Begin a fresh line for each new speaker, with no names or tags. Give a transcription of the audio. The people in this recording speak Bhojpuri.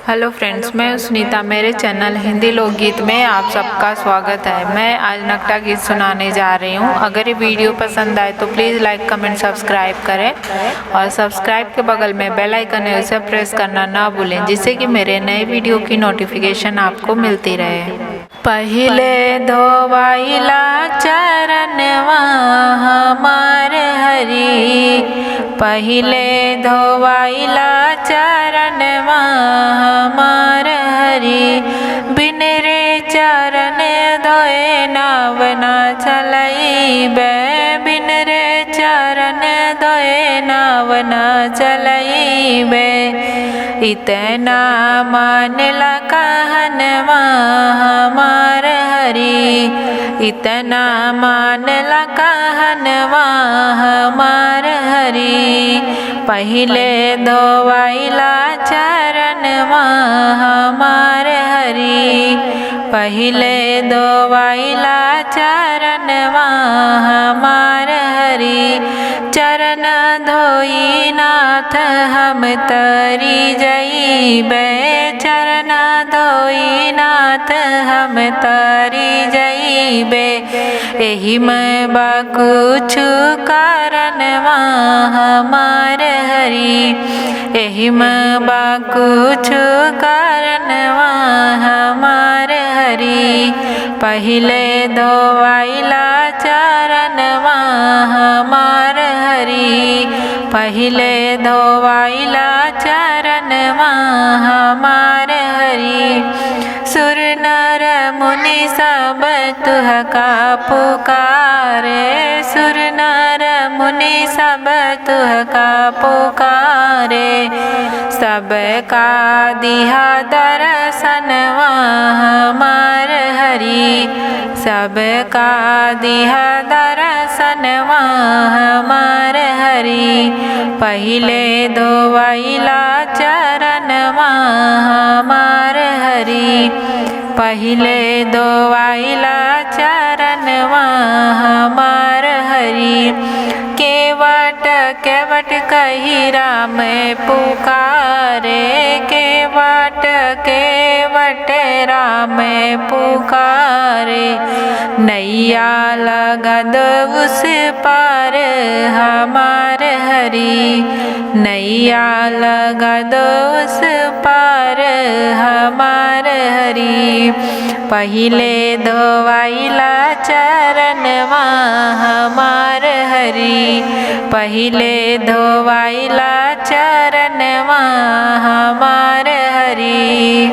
हेलो फ्रेंड्स, मैं सुनीता। मेरे चैनल हिंदी लोकगीत में आप सबका स्वागत है। मैं आज नकटा गीत सुनाने जा रही हूँ। अगर ये वीडियो पसंद आए तो प्लीज़ लाइक कमेंट सब्सक्राइब करें और सब्सक्राइब के बगल में बेल आइकन है उसे प्रेस करना ना भूलें, जिससे कि मेरे नए वीडियो की नोटिफिकेशन आपको मिलती रहे। पहिले धोवाइला चरणवा हमार हरि, पहिले धोवाइला चरणवा हमार हरि। बिन रे चरण धोए नाव ना चलइबे, बिन रे चरण धोए नाव ना चलइबे। इतना मानला कहनवा हमार हरि, इतना मानला कहनवा हमार हरि। पहिले धोवाइला चरणवा हमार हरि, पहिले धोवाइला चरणवा हमार हरि। चरण धोई नाथ हम तरी जइबे, चरण धोई नाथ हम तरी जइबे। एहि में बा कुछु कारणवा हमार हरि, एहि में बा कुछु कारणवा हमार हरि। पहिले धोवाइला चरणवा हमार हरि, पहिले धोवाइला चरणवा हमार हरि। सुर नर मुनि सब तुहका पुकारे, सुर नर मुनि सब तुहका पुकारे। सबका दिहा दर्शनवा हमार हरि, सबका दिहा दर्शनवा हमार हरि। पहिले धोवाइला चरणवा हमार हरि, पहिले धोवाइला चरणवा हमार हरि। केवट केवट कही राम पुकारे, केवट केवट राम पुकारे। नैया लगद उस पार हमार हरि, नैया लगद उस पार हमार हरि। पहिले धोवाइला चरणवा हमार हरि, पहिले धोवाइला चरणवा हमार हरि।